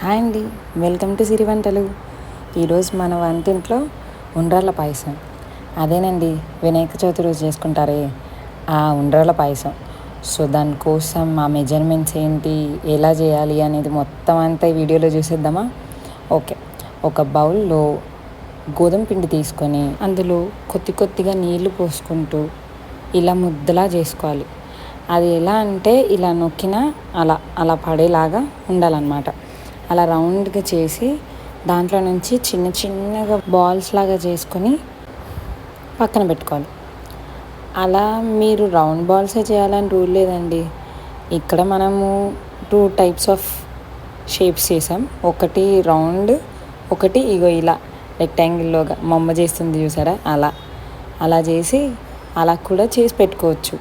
Hi అండి, welcome to సిరి వంటలు. ఈరోజు మన వంటింట్లో ఉండ్రాళ్ళ పాయసం. అదేనండి, వినాయక చవితి రోజు చేసుకుంటారే ఆ ఉండ్రాళ్ళ పాయసం. సో దానికోసం ఆ మెజర్మెంట్స్ ఏంటి, ఎలా చేయాలి అనేది మొత్తం అంతా ఈ వీడియోలో చూసేద్దామా? ఓకే. ఒక బౌల్లో గోధుమ పిండి తీసుకొని అందులో కొద్దిగా నీళ్లు పోసుకుంటూ ఇలా ముద్దలా చేసుకోవాలి. అది ఎలా అంటే ఇలా నొక్కినా అలా అలా పడేలాగా ఉండాలన్నమాట. అలా రౌండ్గా చేసి దాంట్లో నుంచి చిన్నగా బాల్స్ లాగా చేసుకొని పక్కన పెట్టుకోవాలి. అలా మీరు రౌండ్ బాల్సే చేయాలని రూల్ లేదండి. ఇక్కడ మనము 2 టైప్స్ ఆఫ్ షేప్స్ చేసాం. ఒకటి రౌండ్, ఒకటి ఇగో ఇలా రెక్టాంగిల్లోగా మా అమ్మ చేస్తుంది చూసారా, అలా చేసి అలా కూడా చేసి పెట్టుకోవచ్చు.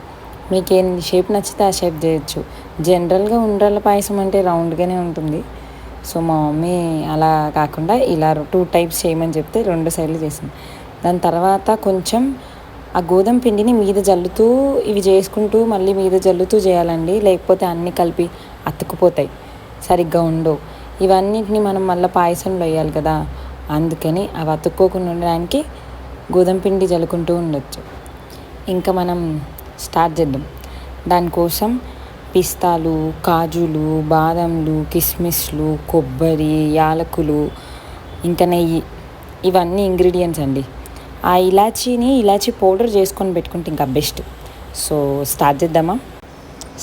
మీకు ఏ షేప్ నచ్చితే ఆ షేప్ చేయొచ్చు. జనరల్గా ఉండ్రాళ్ళ పాయసం అంటే రౌండ్గానే ఉంటుంది. సో మా మమ్మీ అలా కాకుండా ఇలా 2 టైప్స్ చేయమని చెప్తే 2 సైడ్లు చేసింది. దాని తర్వాత కొంచెం ఆ గోధుమ పిండిని మీద జల్లుతూ ఇవి చేసుకుంటూ మళ్ళీ మీద జల్లుతూ చేయాలండి. లేకపోతే అన్నీ కలిపి అతుక్కుపోతాయి, సరిగ్గా ఉండవు. ఇవన్నిటిని మనం మళ్ళీ పాయసంలో వేయాలి కదా, అందుకని అవి అతుక్కోకుండా ఉండడానికి గోధుమ పిండి జల్లుకుంటూ ఉండొచ్చు. ఇంకా మనం స్టార్ట్ చేద్దాం. దానికోసం పిస్తాలు, కాజులు, బాదంలు, కిస్మిస్లు, కొబ్బరి, యాలకులు, ఇంకా నెయ్యి, ఇవన్నీ ఇంగ్రీడియంట్స్ అండి. ఆ ఇలాచీ పౌడర్ చేసుకొని పెట్టుకుంటే ఇంకా బెస్ట్. సో స్టార్ట్ చేద్దామా?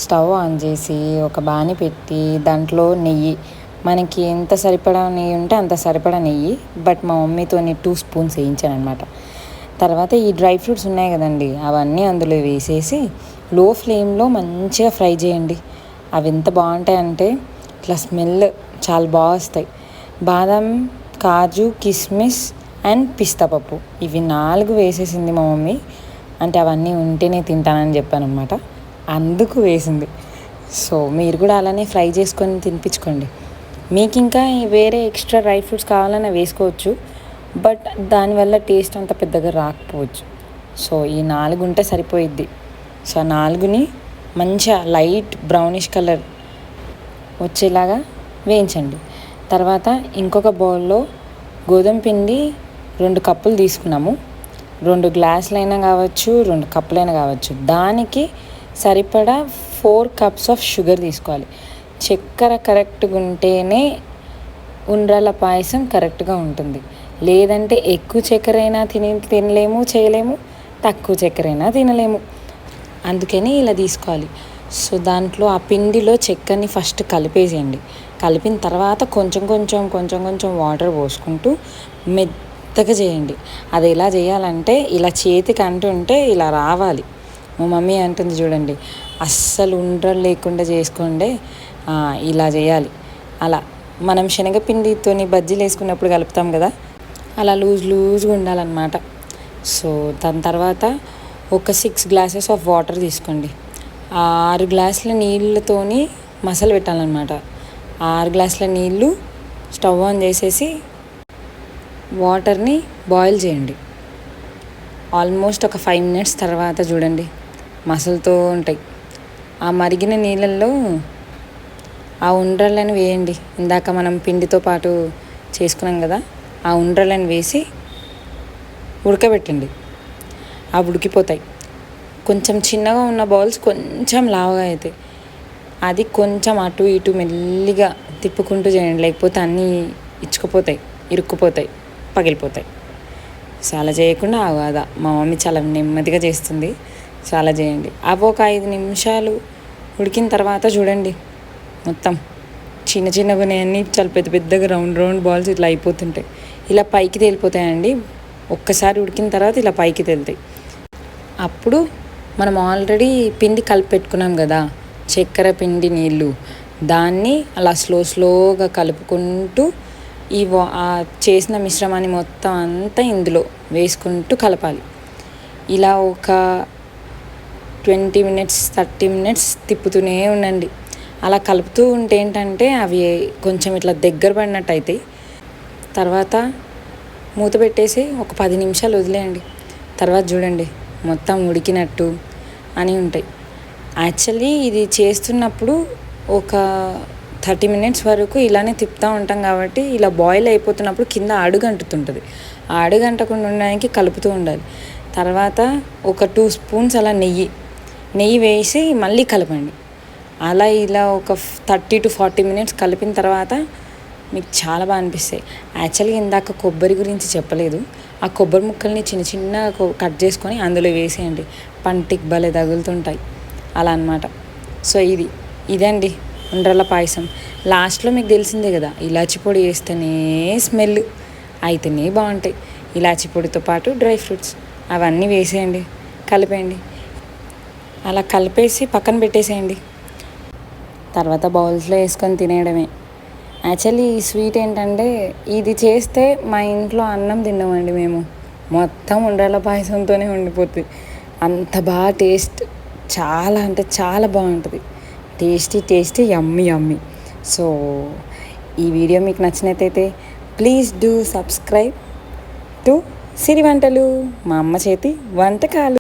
స్టవ్ ఆన్ చేసి ఒక బాణీ పెట్టి దాంట్లో నెయ్యి, మనకి ఎంత సరిపడా నెయ్యి ఉంటే అంత సరిపడా నెయ్యి, బట్ మా మమ్మీతో 2 స్పూన్స్ వేయించాను అనమాట. తర్వాత ఈ డ్రై ఫ్రూట్స్ ఉన్నాయి కదండి, అవన్నీ అందులో వేసేసి లో ఫ్లేమ్లో మంచిగా ఫ్రై చేయండి. అవి ఎంత బాగుంటాయంటే ఇట్లా స్మెల్ చాలా బాగా వస్తాయి. బాదం, కాజు, కిస్మిస్ అండ్ పిస్తా పప్పు, ఇవి 4 వేసేసింది మా మమ్మీ. అంటే అవన్నీ ఉంటేనే తింటానని చెప్పాను అనమాట, అందుకు వేసింది. సో మీరు కూడా అలానే ఫ్రై చేసుకొని తినిపించుకోండి. మీకు ఇంకా వేరే ఎక్స్ట్రా డ్రై ఫ్రూట్స్ కావాలన్నా వేసుకోవచ్చు, బట్ దానివల్ల టేస్ట్ అంత పెద్దగా రాకపోవచ్చు. సో ఈ 4 ఉంటే సరిపోయిద్ది. సో 4ని మంచిగా లైట్ బ్రౌనిష్ కలర్ వచ్చేలాగా వేయించండి. తర్వాత ఇంకొక బౌల్లో గోధుమ పిండి 2 కప్పులు తీసుకున్నాము. 2 గ్లాసులైనా కావచ్చు, 2 కప్పులైనా కావచ్చు. దానికి సరిపడా 4 కప్స్ ఆఫ్ షుగర్ తీసుకోవాలి. చక్కెర కరెక్ట్గా ఉంటేనే ఉండ్రాళ్ళ పాయసం కరెక్ట్గా ఉంటుంది. లేదంటే ఎక్కువ చక్కెర అయినా తినలేము, చేయలేము, తక్కువ చక్కెర అయినా తినలేము. అందుకని ఇలా తీసుకోవాలి. సో దాంట్లో ఆ పిండిలో చక్కెరని ఫస్ట్ కలిపేసేయండి. కలిపిన తర్వాత కొంచెం వాటర్ పోసుకుంటూ మెత్తగా చేయండి. అది ఎలా చేయాలంటే ఇలా చేతికి అంటుంటే ఇలా రావాలి. మా మమ్మీ అంటుంది చూడండి, అస్సలు ఉండ్రలు లేకుండా చేసుకోండి, ఇలా చేయాలి. అలా మనం శనగపిండితో బజ్జీలు వేసుకున్నప్పుడు కలుపుతాం కదా, అలా లూజ్గా ఉండాలన్నమాట. సో దాని తర్వాత ఒక 6 గ్లాసెస్ ఆఫ్ వాటర్ తీసుకోండి. 6 గ్లాసుల నీళ్ళతోని మసాలా పెట్టాలన్నమాట. 6 గ్లాసుల నీళ్ళు స్టవ్ ఆన్ చేసేసి వాటర్ని బాయిల్ చేయండి. ఆల్మోస్ట్ ఒక 5 మినిట్స్ తర్వాత చూడండి మసలుతూ ఉంటాయి. ఆ మరిగిన నీళ్ళల్లో ఆ ఉండ్రలను వేయండి. ఇందాక మనం పిండితో పాటు చేసుకున్నాం కదా, ఆ ఉండ్రలను వేసి ఉడకబెట్టండి. అవి ఉడికిపోతాయి. కొంచెం చిన్నగా ఉన్న బౌల్స్ కొంచెం లావుగా అవుతాయి. అది కొంచెం అటు ఇటు మెల్లిగా తిప్పుకుంటూ చేయండి, లేకపోతే అన్నీ ఇరుక్కుపోతాయి, పగిలిపోతాయి. చాలా చేయకుండా అదా మా మమ్మీ చాలా నెమ్మదిగా చేస్తుంది. చాలా చేయండి. అవి ఒక 5 నిమిషాలు ఉడికిన తర్వాత చూడండి మొత్తం చిన్నగా ఉన్నాయన్నీ చాలా పెద్దగా రౌండ్ బాల్స్ ఇట్లా అయిపోతుంటాయి. ఇలా పైకి తేలిపోతాయండి. ఒక్కసారి ఉడికిన తర్వాత ఇలా పైకి తేలుతాయి. అప్పుడు మనం ఆల్రెడీ పిండి కలిపి పెట్టుకున్నాం కదా, చక్కెర పిండి నీళ్ళు, దాన్ని అలా స్లోగా కలుపుకుంటూ ఈ చేసిన మిశ్రమాన్ని మొత్తం అంతా ఇందులో వేసుకుంటూ కలపాలి. ఇలా ఒక 20 మినిట్స్ 30 మినిట్స్ తిప్పుతూనే ఉండండి. అలా కలుపుతూ ఉంటే ఏంటంటే అవి కొంచెం ఇట్లా దగ్గర పడినట్టు అవుతాయి. తర్వాత మూత పెట్టేసి ఒక 10 నిమిషాలు వదిలేయండి. తర్వాత చూడండి మొత్తం ఉడికినట్టు అని ఉంటాయి. యాక్చువల్లీ ఇది చేస్తున్నప్పుడు ఒక 30 మినిట్స్ వరకు ఇలానే తిప్పుతూ ఉంటాం కాబట్టి ఇలా బాయిల్ అయిపోతున్నప్పుడు కింద అడుగంటుతుంటుంది. ఆ అడుగంటకుండా ఉండడానికి కలుపుతూ ఉండాలి. తర్వాత ఒక 2 స్పూన్స్ అలా నెయ్యి వేసి మళ్ళీ కలపండి. అలా ఇలా ఒక 30 to 40 మినిట్స్ కలిపిన తర్వాత మీకు చాలా బాగా అనిపిస్తాయి. యాక్చువల్గా ఇందాక కొబ్బరి గురించి చెప్పలేదు. ఆ కొబ్బరి ముక్కల్ని చిన్న చిన్నగా కట్ చేసుకొని అందులో వేసేయండి. పంటికి భలే తగులుతుంటాయి అలా అన్నమాట. సో ఇదండి ఉండ్రాళ్ళ పాయసం. లాస్ట్లో మీకు తెలిసిందే కదా, ఇలాచి పొడి వేస్తేనే స్మెల్ అయితేనే బాగుంటాయి. ఇలాచి పొడితో పాటు డ్రై ఫ్రూట్స్ అవన్నీ వేసేయండి, కలిపేయండి. అలా కలిపేసి పక్కన పెట్టేసేయండి. తర్వాత బౌల్స్లో వేసుకొని తినేయడమే. యాక్చువల్లీ ఈ స్వీట్ ఏంటంటే ఇది చేస్తే మా ఇంట్లో అన్నం తిన్నామండి మేము. మొత్తం ఉండ్రాళ్ళ పాయసంతోనే ఉండిపోతుంది. అంత బాగా టేస్ట్, చాలా అంటే చాలా బాగుంటుంది. టేస్టీ యమ్మీ. సో ఈ వీడియో మీకు నచ్చినట్టయితే ప్లీజ్ డూ సబ్స్క్రైబ్ టు సిరి వంటలు, మా అమ్మ చేతి వంటకాలు.